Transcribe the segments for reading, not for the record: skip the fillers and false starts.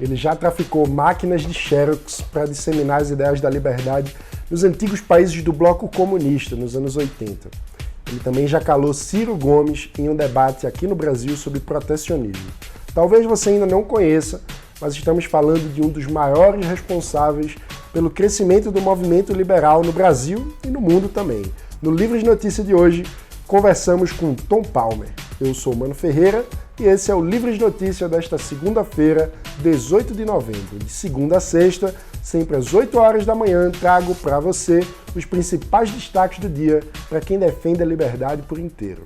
Ele já traficou máquinas de Xerox para disseminar as ideias da liberdade nos antigos países do bloco comunista, nos anos 80. Ele também já calou Ciro Gomes em um debate aqui no Brasil sobre protecionismo. Talvez você ainda não conheça, mas estamos falando de um dos maiores responsáveis pelo crescimento do movimento liberal no Brasil e no mundo também. No Livro de Notícia de hoje, conversamos com Tom Palmer. Eu sou Mano Ferreira e esse é o Livro de Notícia desta segunda-feira, 18 de novembro. De segunda a sexta, sempre às 8 horas da manhã, trago para você os principais destaques do dia para quem defende a liberdade por inteiro.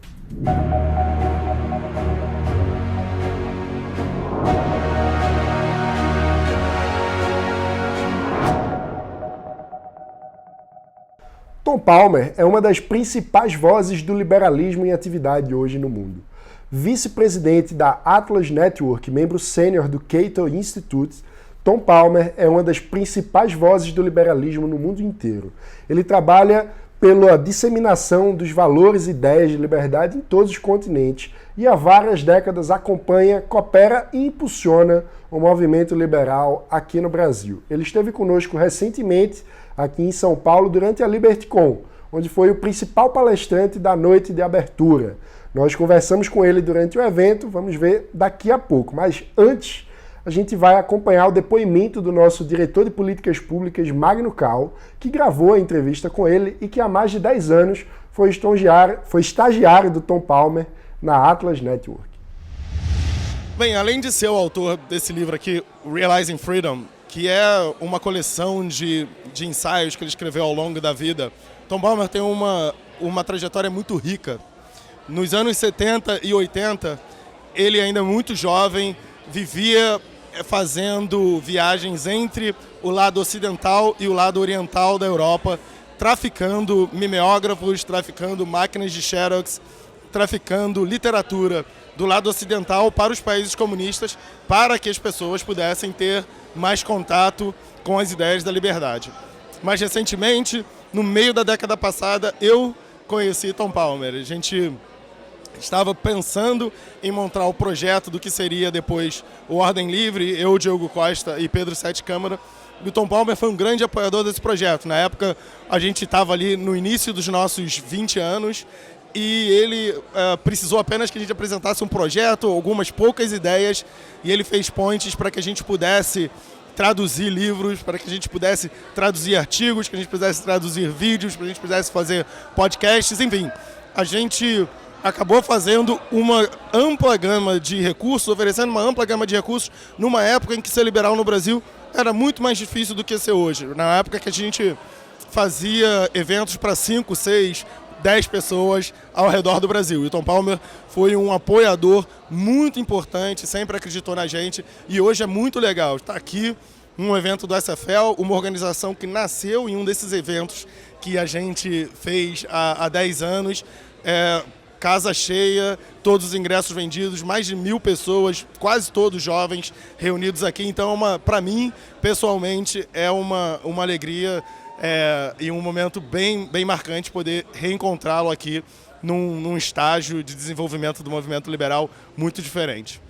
Tom Palmer é uma das principais vozes do liberalismo em atividade hoje no mundo. Vice-presidente da Atlas Network, membro sênior do Cato Institute, Tom Palmer é uma das principais vozes do liberalismo no mundo inteiro. Ele trabalha pela disseminação dos valores e ideias de liberdade em todos os continentes e há várias décadas acompanha, coopera e impulsiona o movimento liberal aqui no Brasil. Ele esteve conosco recentemente aqui em São Paulo durante a LibertyCon, onde foi o principal palestrante da noite de abertura. Nós conversamos com ele durante o evento, vamos ver daqui a pouco. Mas antes, a gente vai acompanhar o depoimento do nosso diretor de políticas públicas, Magno Cal, que gravou a entrevista com ele e que há mais de 10 anos foi estagiário do Tom Palmer na Atlas Network. Bem, além de ser o autor desse livro aqui, Realizing Freedom, que é uma coleção de ensaios que ele escreveu ao longo da vida, Tom Palmer tem uma trajetória muito rica. Nos anos 70 e 80, ele ainda muito jovem, vivia fazendo viagens entre o lado ocidental e o lado oriental da Europa, traficando mimeógrafos, traficando máquinas de Xerox, traficando literatura do lado ocidental para os países comunistas, para que as pessoas pudessem ter mais contato com as ideias da liberdade. Mais recentemente, no meio da década passada, eu conheci Tom Palmer. A gente estava pensando em montar o projeto do que seria depois o Ordem Livre, eu, Diogo Costa e Pedro Sete Câmara. E o Tom Palmer foi um grande apoiador desse projeto. Na época, a gente estava ali no início dos nossos 20 anos e ele precisou apenas que a gente apresentasse um projeto, algumas poucas ideias, e ele fez pontes para que a gente pudesse traduzir livros, para que a gente pudesse traduzir artigos, que a gente pudesse traduzir vídeos, para a gente pudesse fazer podcasts, enfim. A gente acabou fazendo uma ampla gama de recursos, oferecendo uma ampla gama de recursos numa época em que ser liberal no Brasil era muito mais difícil do que ser hoje. Na época que a gente fazia eventos para 5, 6, 10 pessoas ao redor do Brasil. E o Tom Palmer foi um apoiador muito importante, sempre acreditou na gente e hoje é muito legal estar aqui num evento do SFL, uma organização que nasceu em um desses eventos que a gente fez há 10 anos, casa cheia, todos os ingressos vendidos, mais de 1.000 pessoas, quase todos jovens reunidos aqui. Então, para mim, pessoalmente, é uma alegria e um momento bem marcante poder reencontrá-lo aqui num estágio de desenvolvimento do movimento liberal muito diferente.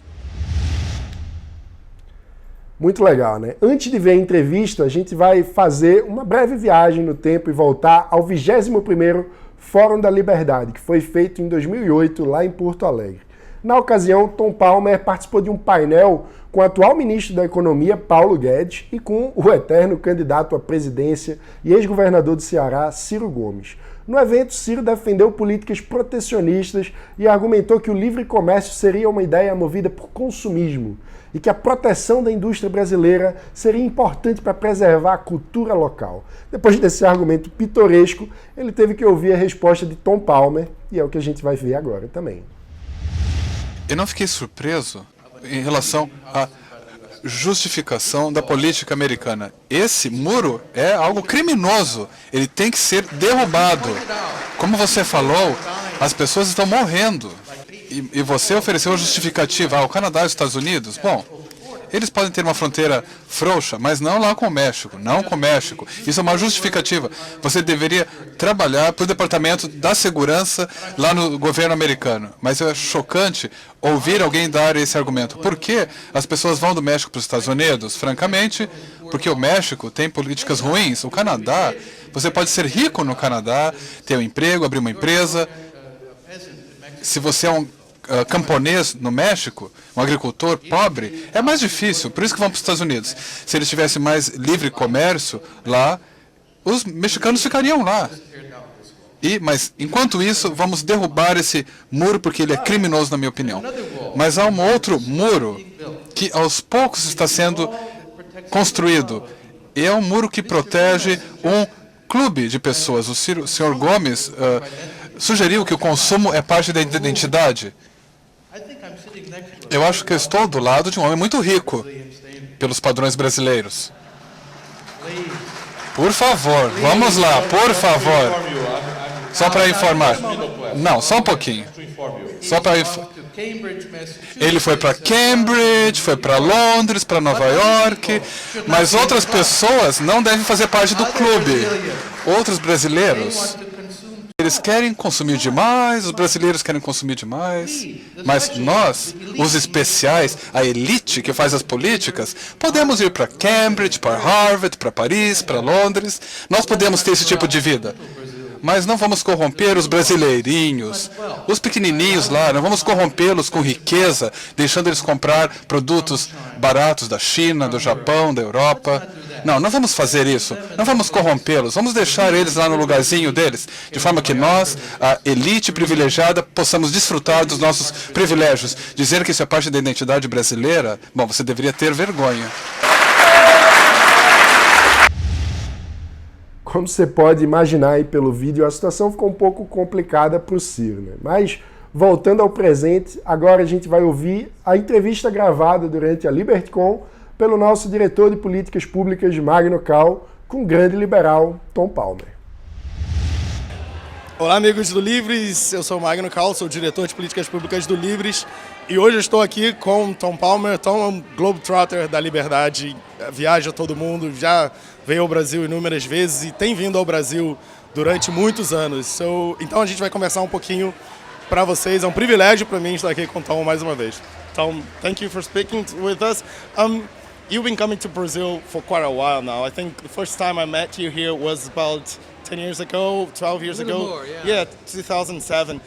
Muito legal, né? Antes de ver a entrevista, a gente vai fazer uma breve viagem no tempo e voltar ao 21º Fórum da Liberdade, que foi feito em 2008 lá em Porto Alegre. Na ocasião, Tom Palmer participou de um painel com o atual ministro da Economia, Paulo Guedes, e com o eterno candidato à presidência e ex-governador do Ceará, Ciro Gomes. No evento, Ciro defendeu políticas protecionistas e argumentou que o livre comércio seria uma ideia movida por consumismo e que a proteção da indústria brasileira seria importante para preservar a cultura local. Depois desse argumento pitoresco, ele teve que ouvir a resposta de Tom Palmer, e é o que a gente vai ver agora também. Eu não fiquei surpreso em relação à justificação da política americana. Esse muro é algo criminoso. Ele tem que ser derrubado. Como você falou, as pessoas estão morrendo. E você ofereceu a justificativa ao Canadá e aos Estados Unidos? Bom, Eles podem ter uma fronteira frouxa, mas não lá com o México, não com o México. Isso é uma justificativa. Você deveria trabalhar para o Departamento da Segurança lá no governo americano. Mas é chocante ouvir alguém dar esse argumento. Por que as pessoas vão do México para os Estados Unidos? Francamente, porque o México tem políticas ruins. O Canadá, você pode ser rico no Canadá, ter um emprego, abrir uma empresa. Se você é um camponês no México, um agricultor pobre, é mais difícil. Por isso que vão para os Estados Unidos. Se eles tivessem mais livre comércio lá, os mexicanos ficariam lá. Mas, enquanto isso, vamos derrubar esse muro, porque ele é criminoso, na minha opinião. Mas há um outro muro que, aos poucos, está sendo construído. E é um muro que protege um clube de pessoas. O Sr. Gomes sugeriu que o consumo é parte da identidade. Eu acho que eu estou do lado de um homem muito rico, pelos padrões brasileiros. Por favor, vamos lá, por favor. Só para informar. Não, só um pouquinho. Só para Ele foi para Cambridge, foi para Londres, para Nova York, mas outras pessoas não devem fazer parte do clube. Outros brasileiros, eles querem consumir demais, os brasileiros querem consumir demais, mas nós, os especiais, a elite que faz as políticas, podemos ir para Cambridge, para Harvard, para Paris, para Londres, nós podemos ter esse tipo de vida. Mas não vamos corromper os brasileirinhos, os pequenininhos lá, não vamos corrompê-los com riqueza, deixando eles comprar produtos baratos da China, do Japão, da Europa. Não, não vamos fazer isso, não vamos corrompê-los, vamos deixar eles lá no lugarzinho deles, de forma que nós, a elite privilegiada, possamos desfrutar dos nossos privilégios. Dizer que isso é parte da identidade brasileira, bom, você deveria ter vergonha. Como você pode imaginar aí pelo vídeo, a situação ficou um pouco complicada para o Ciro, né? Mas, voltando ao presente, agora a gente vai ouvir a entrevista gravada durante a LibertyCon pelo nosso diretor de políticas públicas, Magno Cal, com o grande liberal Tom Palmer. Olá, amigos do Livres, eu sou o Magno Cal, sou o diretor de políticas públicas do Livres e hoje eu estou aqui com Tom Palmer. Tom é um globetrotter da liberdade, viaja todo mundo, já veio ao Brasil inúmeras vezes e tem vindo ao Brasil durante muitos anos. Então a gente vai conversar um pouquinho para vocês, é um privilégio para mim estar aqui com o Tom mais uma vez. Tom, thank you for speaking with us. You've been coming to Brazil for quite a while now. I think the first time I met you here was about 10 years ago, 12 years ago. More, yeah. 2007.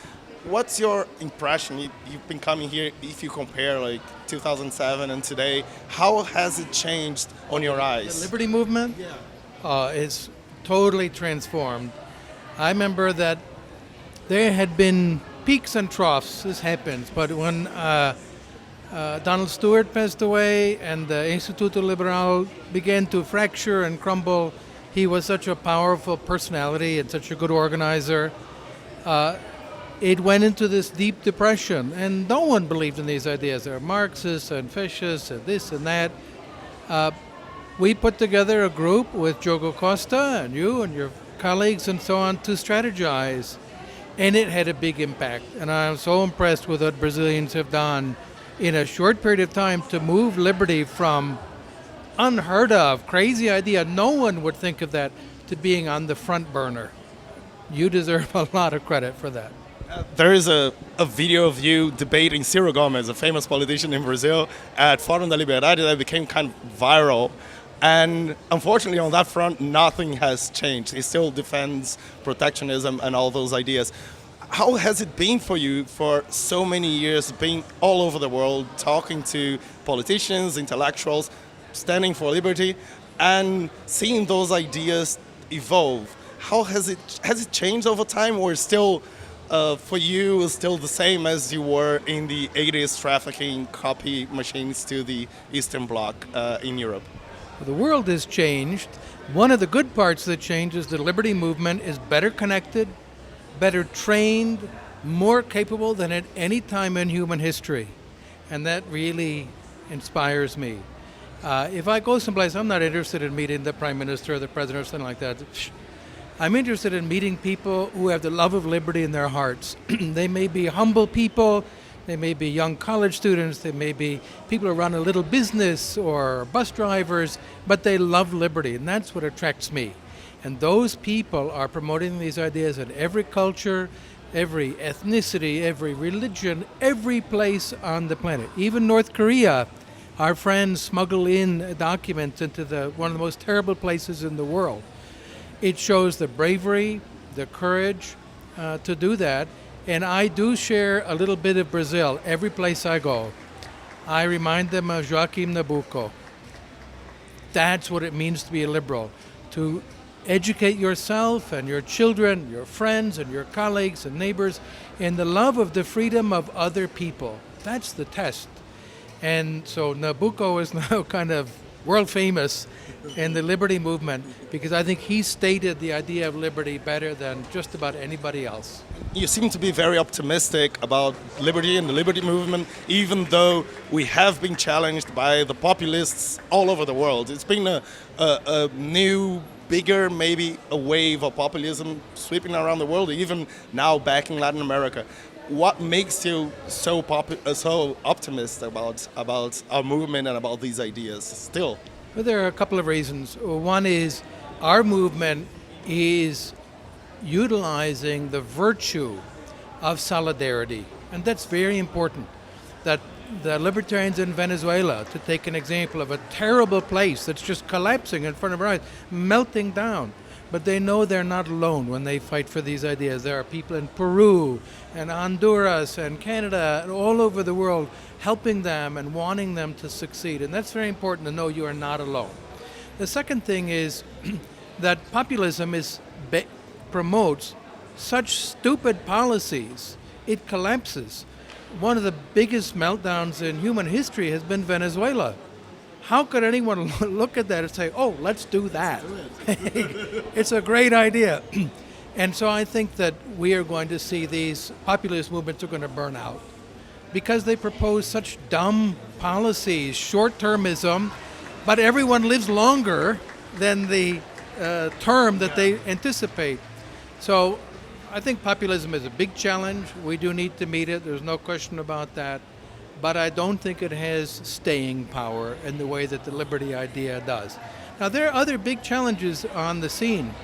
What's your impression? You've been coming here, if you compare like 2007 and today, how has it changed on your eyes? The Liberty Movement is totally transformed. I remember that there had been peaks and troughs, this happens, but when Donald Stewart passed away and the Instituto Liberal began to fracture and crumble, he was such a powerful personality and such a good organizer. It went into this deep depression, and no one believed in these ideas. There are Marxists and fascists and this and that. We put together a group with Diogo Costa and you and your colleagues and so on to strategize, and it had a big impact. And I'm so impressed with what Brazilians have done in a short period of time to move liberty from unheard of, crazy idea, no one would think of that, to being on the front burner. You deserve a lot of credit for that. There is a video of you debating Ciro Gomes, a famous politician in Brazil, at Fórum da Liberdade that became kind of viral. And unfortunately, on that front, nothing has changed. He still defends protectionism and all those ideas. How has it been for you for so many years, being all over the world, talking to politicians, intellectuals, standing for liberty, and seeing those ideas evolve? How has it changed over time, or still, for you, still the same as you were in the 80s, trafficking copy machines to the Eastern Bloc in Europe? The world has changed. One of the good parts of the change is the liberty movement is better connected, better trained, more capable than at any time in human history. And that really inspires me. If I go someplace, I'm not interested in meeting the Prime Minister or the President or something like that. I'm interested in meeting people who have the love of liberty in their hearts. They may be humble people, they may be young college students, they may be people who run a little business or bus drivers, but they love liberty, and that's what attracts me. And those people are promoting these ideas in every culture, every ethnicity, every religion, every place on the planet. Even North Korea, our friends smuggle in documents into one of the most terrible places in the world. It shows the bravery, the courage to do that. And I do share a little bit of Brazil every place I go. I remind them of Joaquim Nabuco. That's what it means to be a liberal, to educate yourself and your children, your friends and your colleagues and neighbors in the love of the freedom of other people. That's the test. And so Nabucco is now kind of world famous in the liberty movement because I think he stated the idea of liberty better than just about anybody else. You seem to be very optimistic about liberty and the liberty movement, even though we have been challenged by the populists all over the world. It's been a new, bigger, maybe a wave of populism sweeping around the world, even now back in Latin America. What makes you so optimistic about our movement and about these ideas still? Well, there are a couple of reasons. One is our movement is utilizing the virtue of solidarity, and that's very important. That the libertarians in Venezuela, to take an example of a terrible place that's just collapsing in front of our eyes, melting down. But they know they're not alone when they fight for these ideas. There are people in Peru and Honduras and Canada and all over the world helping them and wanting them to succeed. And that's very important to know you are not alone. The second thing is that populism promotes such stupid policies, it collapses. One of the biggest meltdowns in human history has been Venezuela. How could anyone look at that and say, oh, let's do that? It's a great idea. And so I think that we are going to see these populist movements are going to burn out because they propose such dumb policies, short-termism, but everyone lives longer than the term that they anticipate. So I think populism is a big challenge. We do need to meet it. There's no question about that. But I don't think it has staying power in the way that the liberty idea does. Now, there are other big challenges on the scene.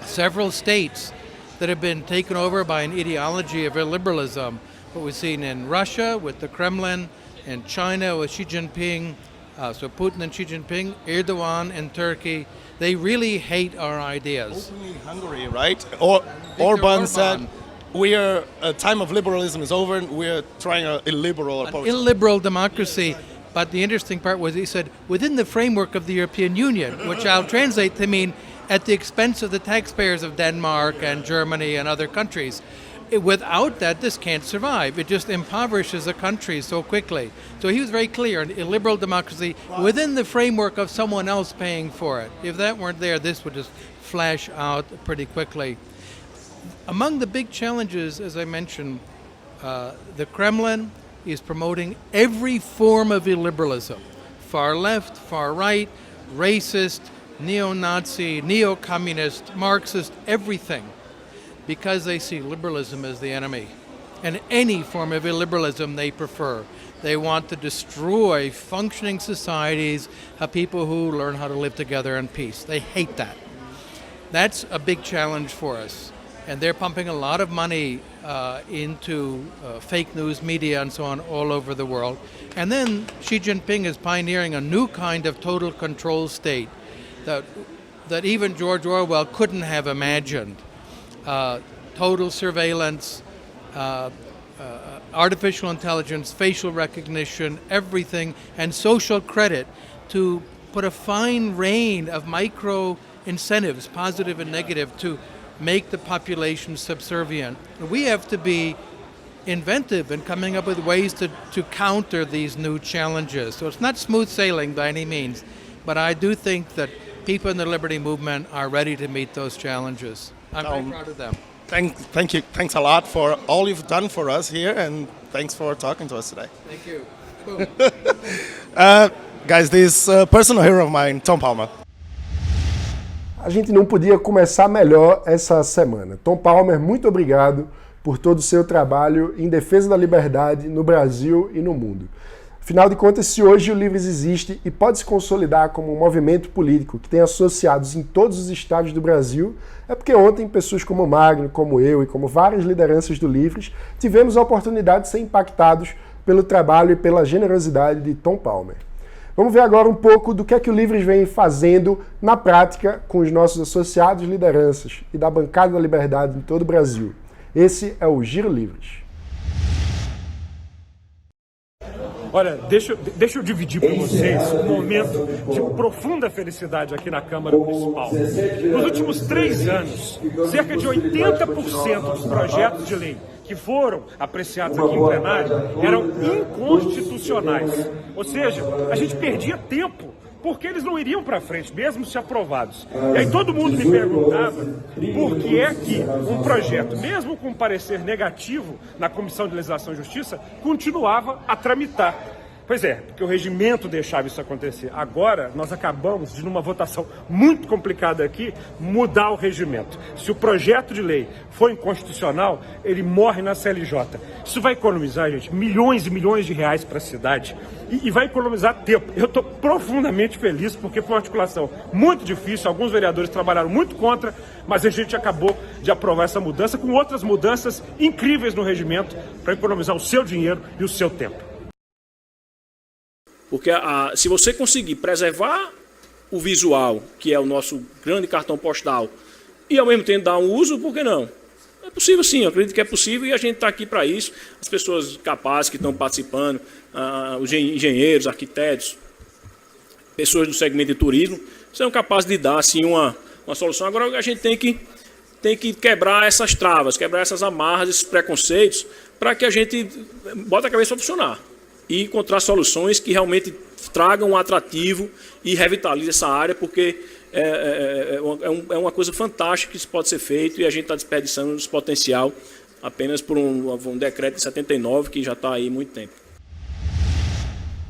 Several states that have been taken over by an ideology of illiberalism. What we've seen in Russia with the Kremlin, in China with Xi Jinping, so Putin and Xi Jinping, Erdogan in Turkey, they really hate our ideas. Openly Hungary, right? Orban said, time of liberalism is over, and we're trying an illiberal approach. Illiberal democracy. But the interesting part was he said, within the framework of the European Union, which I'll translate to mean at the expense of the taxpayers of Denmark and Germany and other countries. Without that, this can't survive. It just impoverishes a country so quickly. So he was very clear, an illiberal democracy within the framework of someone else paying for it. If that weren't there, this would just flash out pretty quickly. Among the big challenges, as I mentioned, the Kremlin is promoting every form of illiberalism. Far left, far right, racist, neo-Nazi, neo-communist, Marxist, everything. Because they see liberalism as the enemy. And any form of illiberalism they prefer. They want to destroy functioning societies of people who learn how to live together in peace. They hate that. That's a big challenge for us. And they're pumping a lot of money into fake news media and so on all over the world. And then Xi Jinping is pioneering a new kind of total control state that even George Orwell couldn't have imagined. Total surveillance, artificial intelligence, facial recognition, everything, and social credit to put a fine rein of micro incentives, positive and negative, to make the population subservient. We have to be inventive in coming up with ways to counter these new challenges. So it's not smooth sailing by any means, but I do think that people in the liberty movement are ready to meet those challenges. I'm very proud of them. Thank you. Thanks a lot for all you've done for us here, and thanks for talking to us today. Thank you. Guys, this personal hero of mine, Tom Palmer. A gente não podia começar melhor essa semana. Tom Palmer, muito obrigado por todo o seu trabalho em defesa da liberdade no Brasil e no mundo. Afinal de contas, se hoje o Livres existe e pode se consolidar como um movimento político que tem associados em todos os estados do Brasil, é porque ontem pessoas como Magno, como eu e como várias lideranças do Livres tivemos a oportunidade de ser impactados pelo trabalho e pela generosidade de Tom Palmer. Vamos ver agora um pouco do que é que o Livres vem fazendo na prática com os nossos associados e lideranças e da Bancada da Liberdade em todo o Brasil. Esse é o Giro Livres. Olha, deixa eu dividir para vocês um momento de profunda felicidade aqui na Câmara Municipal. Nos últimos 3 anos, cerca de 80% dos projetos de lei que foram apreciados aqui em plenário eram inconstitucionais. Ou seja, a gente perdia tempo porque eles não iriam para frente, mesmo se aprovados. E aí todo mundo me perguntava por que é que um projeto, mesmo com parecer negativo na Comissão de Legislação e Justiça, continuava a tramitar. Pois é, porque o regimento deixava isso acontecer. Agora, nós acabamos de, numa votação muito complicada aqui, mudar o regimento. Se o projeto de lei for inconstitucional, ele morre na CLJ. Isso vai economizar, gente, milhões e milhões de reais para a cidade e vai economizar tempo. Eu estou profundamente feliz porque foi uma articulação muito difícil, alguns vereadores trabalharam muito contra, mas a gente acabou de aprovar essa mudança com outras mudanças incríveis no regimento para economizar o seu dinheiro e o seu tempo. Porque se você conseguir preservar o visual, que é o nosso grande cartão postal, e ao mesmo tempo dar um uso, por que não? É possível sim, eu acredito que é possível e a gente está aqui para isso. As pessoas capazes que estão participando, os engenheiros, arquitetos, pessoas do segmento de turismo, são capazes de dar assim, uma solução. Agora a gente tem que quebrar essas travas, quebrar essas amarras, esses preconceitos, para que a gente bote a cabeça para funcionar e encontrar soluções que realmente tragam um atrativo e revitalizem essa área, porque é uma coisa fantástica que isso pode ser feito e a gente está desperdiçando esse potencial apenas por um decreto de 79 que já está aí há muito tempo.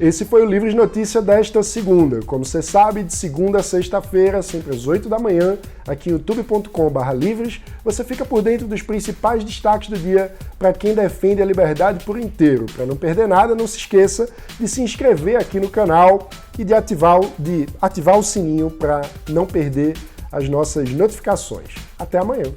Esse foi o Livres Notícia desta segunda. Como você sabe, de segunda a sexta-feira, sempre às 8 da manhã, aqui em youtube.com/livres, você fica por dentro dos principais destaques do dia para quem defende a liberdade por inteiro. Para não perder nada, não se esqueça de se inscrever aqui no canal e de ativar o sininho para não perder as nossas notificações. Até amanhã!